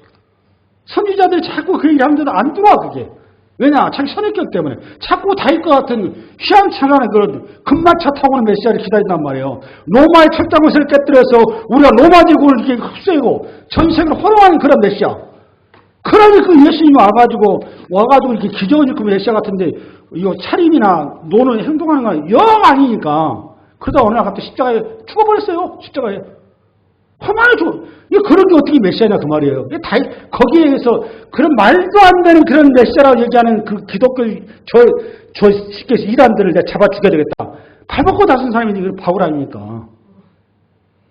선지자들이 자꾸 그 얘기하는데도 안 들어와 그게. 왜냐? 자기 선입견 때문에. 자꾸 다윗과 같은 휘황찬란한 그런 금마차 타고 오는 메시아를 기다린단 말이에요. 로마의 철장을 깨뜨려서 우리가 로마 제국을 이렇게 흡수하고 전 세계로 호령하는 그런 메시아. 그러니 그 예수님이 와가지고 이렇게 기적을 일으키는 메시아 같은데, 이거 차림이나 노는 행동하는 건 영 아니니까. 그러다 어느 날 갑자기 십자가에 죽어버렸어요. 십자가에. 험하게 죽어. 그런 게 어떻게 메시아냐 그 말이에요. 거기에서 그런 말도 안 되는 그런 메시아라고 얘기하는 그 기독교 저 시께서 이단들을 내가 잡아 죽여야 되겠다. 발벗고 나선 사람이 바울 아닙니까?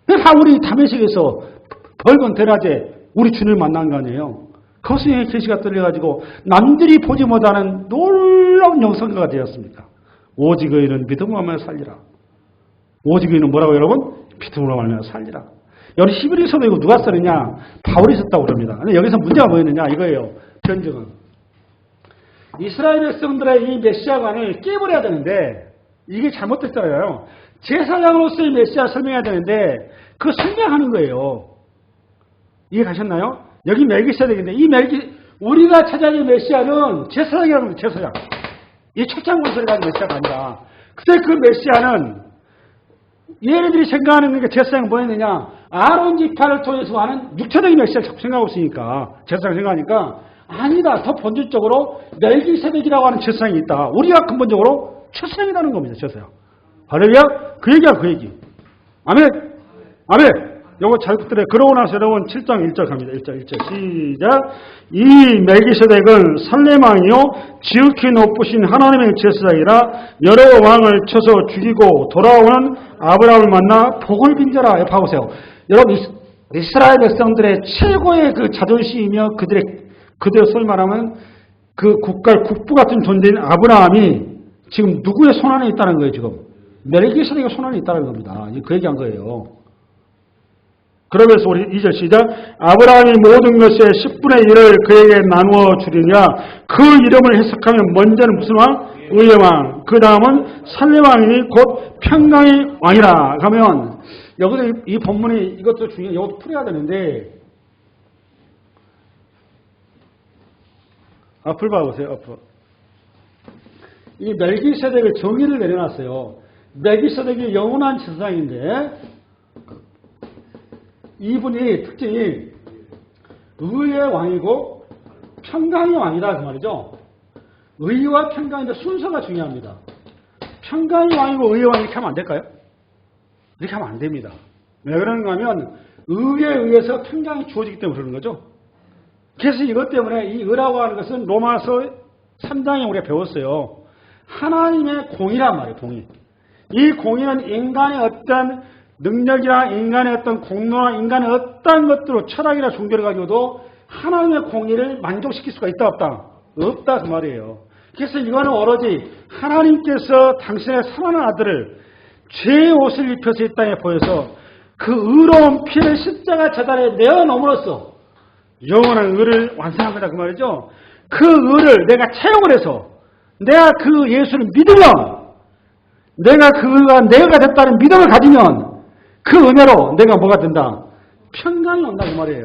다 우리 담에색에서 벌건 대낮에 우리 주님을 만난 거 아니에요. 거수의 계시가 들려가지고 남들이 보지 못하는 놀라운 영성가가 되었습니다. 오직 의인은 믿음으로 말미암아 살리라. 오직 의인은 뭐라고 여러분? 믿음으로 말미암아 살리라. 여기 히브리서도 이거 누가 썼느냐? 바울이 썼다고 그럽니다. 근데 여기서 문제가 뭐였느냐? 이거예요. 변증은. 이스라엘 백성들의 이 메시아관을 깨버려야 되는데 이게 잘못됐잖아요. 제사장으로서의 메시아 설명해야 되는데 그 설명하는 거예요. 이해 가셨나요? 여기 멜기세덱인데 이 우리가 찾아낸 메시아는 제사장이라는 거예요. 제사장. 이 철장건설이라는 메시아가 아니라. 근데 그 메시아는 얘네들이 생각하는 게 제사장이 뭐였느냐? 아론 지파를 통해서 하는 육체적인 메시아를 자꾸 생각하고 있으니까 제사장 생각하니까 아니다. 더 본질적으로 멜기세덱이라고 하는 제사장이 있다. 우리가 근본적으로 제사장이라는 겁니다. 제사장. 할렐루야? 그 얘기야 그 얘기. 아멘. 아멘. 요거 잘 붙들어요. 그러고 나서 여러분 7장 1절 갑니다. 1절 시작. 이 멜기세덱은 살렘왕이요 지극히 높으신 하나님의 제사장이라 여러 왕을 쳐서 죽이고 돌아오는 아브라함을 만나 복을 빈자라. 봐보세요. 여러분 이스라엘 백성들의 최고의 그 자존심이며 그들의 소위 말하면 그 국부 같은 존재인 아브라함이 지금 누구의 손안에 있다는 거예요. 지금 멜기세덱의 손안에 있다는 겁니다. 그 얘기한 거예요. 그러면서 우리 2절 시작. 아브라함이 모든 것의 10분의 1을 그에게 나누어 주리냐. 그 이름을 해석하면 먼저는 무슨 왕? 의의 왕. 그 다음은 살렘 왕이니 곧 평강의 왕이라. 하면 여기서 이 본문이 이것도 중요해요. 이것도 풀어야 되는데 앞을 봐보세요. 앞으로. 이 멜기세덱의 정의를 내려놨어요. 멜기세덱이 영원한 제사장인데 이분이 특징이 의의 왕이고 평강의 왕이다 그 말이죠. 의와 평강인데 순서가 중요합니다. 평강의 왕이고 의의 왕이 이렇게 하면 안 될까요? 이렇게 하면 안 됩니다. 왜 그런가 하면 의에 의해서 평강이 주어지기 때문에 그러는 거죠. 그래서 이것 때문에 이 의라고 하는 것은 로마서 3장에 우리가 배웠어요. 하나님의 공의란 말이에요. 공의. 이 공의는 인간의 어떤 능력이나 인간의 어떤 공로나 인간의 어떤 것들로 철학이나 종교를 가지고도 하나님의 공의를 만족시킬 수가 있다 없다? 없다 그 말이에요. 그래서 이거는 오로지 하나님께서 당신의 사랑하는 아들을 죄의 옷을 입혀서 이 땅에 보여서 그 의로운 피를 십자가 제단에 내어놓음으로써 영원한 의를 완성합니다 그 말이죠. 그 의를 내가 채용을 해서 내가 그 예수를 믿으면 내가 그 의가 내가 됐다는 믿음을 가지면 그 은혜로 내가 뭐가 된다? 평강이 온다 그 말이에요.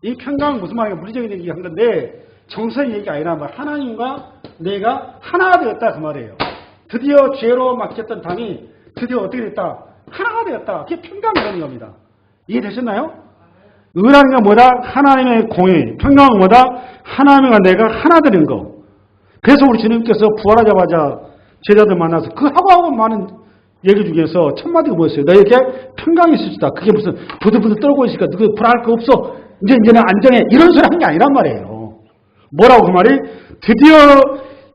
이 평강은 무슨 말이에요? 물리적인 얘기 한 건데 정서의 얘기가 아니라 하나님과 내가 하나가 되었다 그 말이에요. 드디어 죄로 막혔던 땅이 드디어 어떻게 됐다? 하나가 되었다. 그게 평강이라는 겁니다. 이해되셨나요? 의라는 게 뭐다? 하나님의 공의. 평강은 뭐다? 하나님과 내가 하나 되는 거. 그래서 우리 주님께서 부활하자마자 제자들 만나서 그 하고 많은 얘기 중에서 첫 마디가 뭐였어요? 너에게 평강이 있을지다. 그게 무슨 부들부들 떨고 있으니까 그 불안할 거 없어. 이제는 안정해. 이런 소리 한 게 아니란 말이에요. 뭐라고 그 말이? 드디어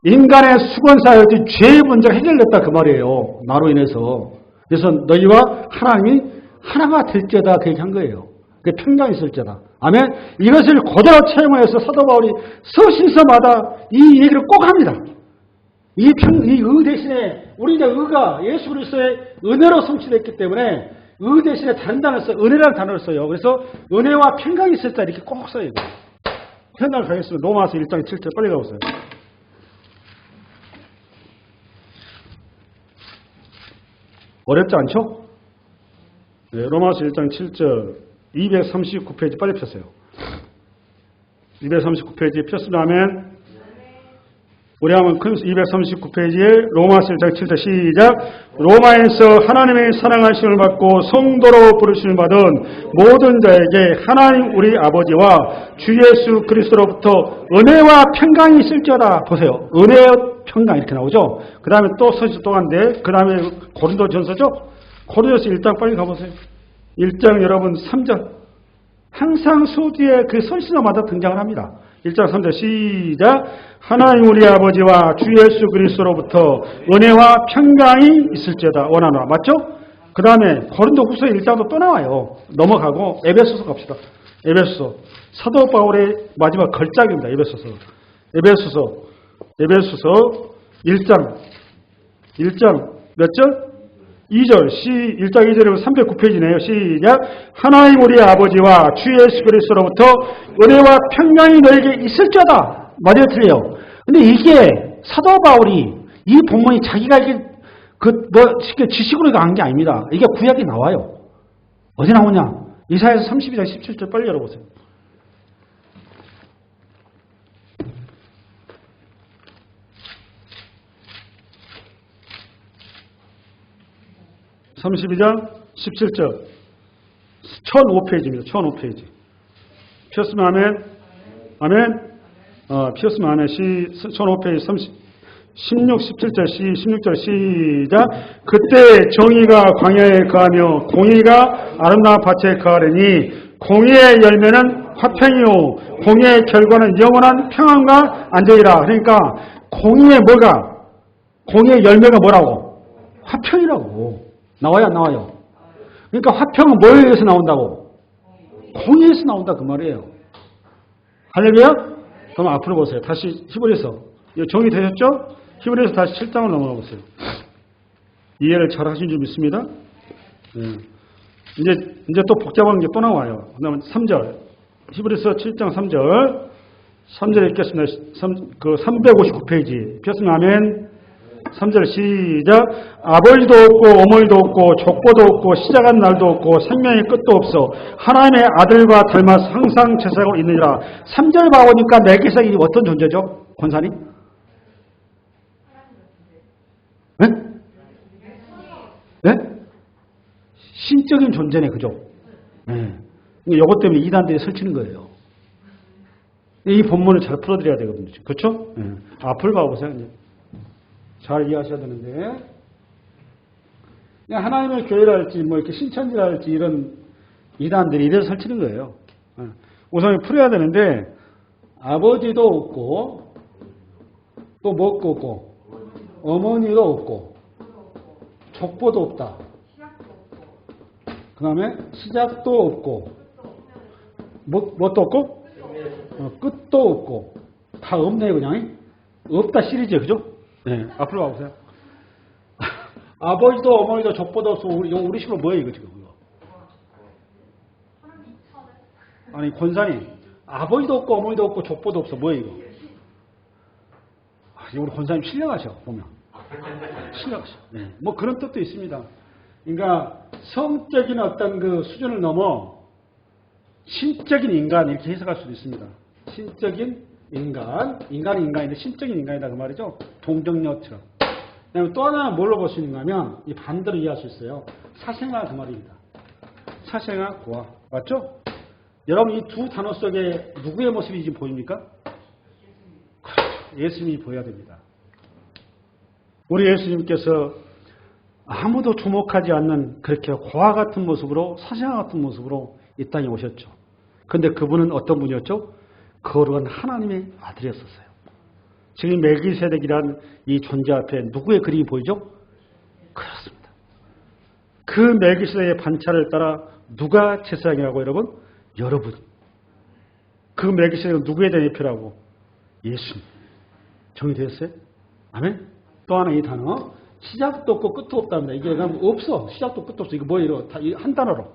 인간의 수건사였던 죄의 문제가 해결됐다 그 말이에요. 나로 인해서. 그래서 너희와 하나님이 하나가 될지어다 그 얘기한 거예요. 그게 평강이 있을지어다. 아멘. 이것을 그대로 체험해서 사도 바울이 서신서마다 이 얘기를 꼭 합니다. 이 의 대신에 우리 이제 의가 예수 그리스도의 은혜로 성취됐기 때문에 의 대신에 다른 단어를 써요. 은혜라는 단어를 써요. 그래서 은혜와 평강이 있을 때 이렇게 꼭 써요. 현장을 가겠습니다. 로마서 1장 7절 빨리 가보세요. 어렵지 않죠? 네, 로마서 1장 7절 239페이지 빨리 펴세요. 239페이지 폈으면 우리 한번 239페이지에 로마서 1장 7절 시작. 로마에서 하나님의 사랑하심을 받고 성도로 부르심을 받은 모든 자에게 하나님 우리 아버지와 주 예수 그리스도로부터 은혜와 평강이 있을지어다. 보세요. 은혜와 평강 이렇게 나오죠. 그 다음에 또 서시 또 한데 그 다음에 고린도전서죠. 고린도서 1장 빨리 가보세요. 1장 여러분 3절. 항상 소뒤에 그 선신어마다 등장을 합니다. 1장 3절 시작. 하나님 우리 아버지와 주 예수 그리스도로부터 은혜와 평강이 있을지어다 원하노라. 맞죠? 그 다음에 고린도후서 1장도 또 나와요. 넘어가고 에베소서 갑시다. 에베소서. 사도 바울의 마지막 걸작입니다. 에베소서. 에베소서 1장 몇 절? 2절. 1장 2절이면 309페이지네요. 시작. 하나님 우리의 아버지와 주 예수 그리스도로부터 은혜와 평강이 너에게 있을지어다. 맞아요, 틀려요. 근데 이게 사도 바울이 이 본문이 자기가 이게 쉽게 지식으로 한 게 아닙니다. 이게 구약에 나와요. 어디 나오냐? 이사야서 32장 17절 빨리 열어보세요. (32장) 17절 1005페이지입니다. 1005페이지. 피었으면 아멘. 아멘. 피었으면 아멘. 1005페이지 16, 17절 16절 시작. 그때 정의가 광야에 거하며 공의가 아름다운 밭에 거하리니 공의의 열매는 화평이요 공의의 결과는 영원한 평안과 안정이라. 그러니까 공의의 뭐가? 공의의 열매가 뭐라고? 화평이라고. 나와요 안 나와요? 그러니까 화평은 뭐에 의해서 나온다고? 공의에서 나온다 그 말이에요. 할렐루야? 그럼 앞으로 보세요. 다시 히브리서. 정의되셨죠? 히브리서 다시 7장을 넘어가 보세요. 이해를 잘 하신 줄 믿습니다. 네. 이제 또 복잡한 게 또 나와요. 그다음에 3절. 히브리서 7장 3절. 3절 읽겠습니다. 359페이지. 폈으면 아멘. 3절 시작. 아버지도 없고 어머니도 없고 족보도 없고 시작한 날도 없고 생명의 끝도 없어 하나님의 아들과 닮아서 항상 제사하고 있느니라. 3절 봐보니까 멜기세덱이 어떤 존재죠? 권사님? 네? 네? 신적인 존재네, 그죠? 네. 이것 때문에 이단들이 설치는 거예요. 이 본문을 잘 풀어드려야 되거든요. 그렇죠? 네. 앞을 봐보세요. 잘 이해하셔야 되는데. 그냥 하나님의 교회랄지, 뭐 이렇게 신천지랄지 이런 이단들이 이래서 설치는 거예요. 네. 우선 풀어야 되는데, 아버지도 없고, 또 뭐가 없고, 어머니도 없고, 족보도 없다. 그 다음에 시작도 없고, 뭣도 없고, 끝도 없고, 다 없네요, 그냥. 없다 시리즈, 그죠? 네, 앞으로 와보세요. 아버지도 어머니도 족보도 없어. 우리 식으로 뭐예요, 이거 지금? 아니, 권사님. 아버지도 없고, 어머니도 없고, 족보도 없어. 뭐예요, 이거? 우리 권사님 신뢰하셔, 보면. 신뢰하셔. 네. 뭐 그런 뜻도 있습니다. 그러니까 성적인 어떤 그 수준을 넘어 신적인 인간 이렇게 해석할 수도 있습니다. 신적인 인간은 인간인데 신적인 인간이다 그 말이죠. 동정녀처럼. 그다음에 또 하나 뭘로 볼 수 있는가 하면 이 반대로 이해할 수 있어요. 사생아 그 말입니다. 사생아 고아. 맞죠? 여러분 이 두 단어 속에 누구의 모습이 지금 보입니까? 예수님이 보여야 됩니다. 우리 예수님께서 아무도 주목하지 않는 그렇게 고아 같은 모습으로 사생아 같은 모습으로 이 땅에 오셨죠. 그런데 그분은 어떤 분이었죠? 거룩한 하나님의 아들이었었어요. 지금 멜기세덱이란 이 존재 앞에 누구의 그림이 보이죠? 그렇습니다. 그 멜기세덱의 반차를 따라 누가 제사장이라고 여러분? 여러분. 그 멜기세덱은 누구에 대한 예표라고? 예수님. 정리되었어요? 아멘? 또 하나 이 단어. 시작도 없고 끝도 없답니다. 이게 없어. 시작도 끝도 없어. 이거 뭐예요? 한 단어로.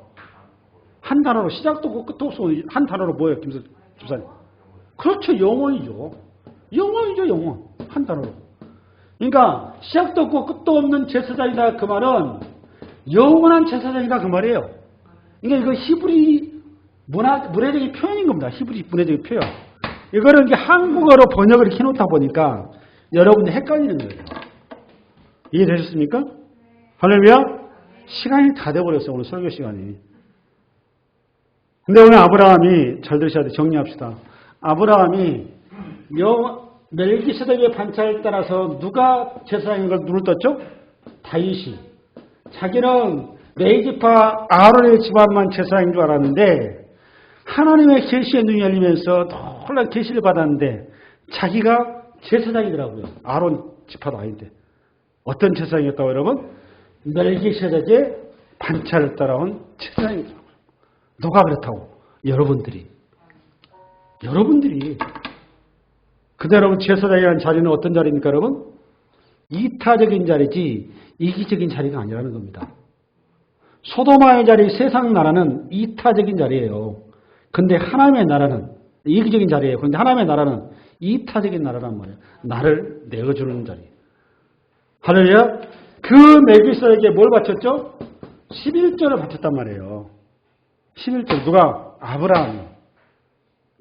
한 단어로. 시작도 없고 끝도 없어. 한 단어로 뭐예요? 김선 집사님. 그렇죠. 영원이죠. 영원이죠. 영원. 한 단어로. 그러니까 시작도 없고 끝도 없는 제사장이다. 그 말은 영원한 제사장이다. 그 말이에요. 그러니까 이거 히브리 문화적인 표현인 겁니다. 히브리 문화적인 표현. 이거는 이게 한국어로 번역을 이렇게 해놓다 보니까 여러분들 헷갈리는 거예요. 이해되셨습니까? 할렐루야? 시간이 다 돼버렸어요. 오늘 설교 시간이. 근데 오늘 아브라함이 잘 들으셔야 돼요. 정리합시다. 아브라함이 멜기세덱의 반차에 따라서 누가 제사장인 걸 눈을 떴죠? 다윗이. 자기는 레위지파 아론의 집안만 제사장인 줄 알았는데 하나님의 계시의 눈이 열리면서 놀란 계시를 받았는데 자기가 제사장이더라고요. 아론 지파도 아닌데. 어떤 제사장이었다고 여러분? 멜기세덱의 반차를 따라온 제사장입니다. 누가 그렇다고? 여러분들이. 근데 여러분 제사장이라는 자리는 어떤 자리입니까 여러분? 이타적인 자리지 이기적인 자리가 아니라는 겁니다. 소도마의 자리 세상 나라는 이타적인 자리예요. 근데 하나님의 나라는 이기적인 자리예요. 그런데 하나님의 나라는 이타적인 나라란 말이에요. 나를 내어주는 자리. 할렐루야. 그 멜기세덱에게 뭘 바쳤죠? 11조를 바쳤단 말이에요. 11조. 누가? 아브라함이.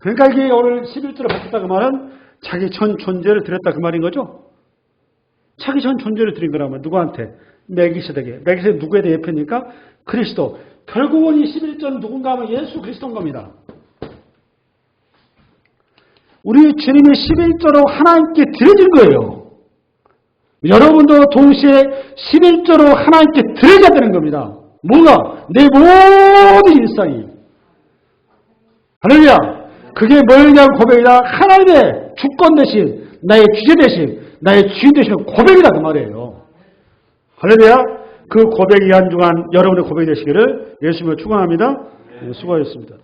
그러니까 이게 오늘 11조를 바쳤다 그 말은 자기 전 존재를 드렸다 그 말인 거죠? 자기 전 존재를 드린 거라면 누구한테? 멜기세덱에. 멜기세덱 누구에 대해 예표입니까? 그리스도. 결국은 이 11조는 누군가 하면 예수 그리스도인 겁니다. 우리 주님이 11조로 하나님께 드려진 거예요. 여러분도 동시에 11조로 하나님께 드려야 되는 겁니다. 뭐가? 내 모든 일상이. 할렐루야. 그게 뭐냐면 고백이다. 하나님의 주권 대신, 나의 주제 대신, 나의 주인 대신 고백이다 그 말이에요. 할렐루야. 그 고백이 한중한 여러분의 고백이 되시기를 예수님을 축원합니다. 수고하셨습니다.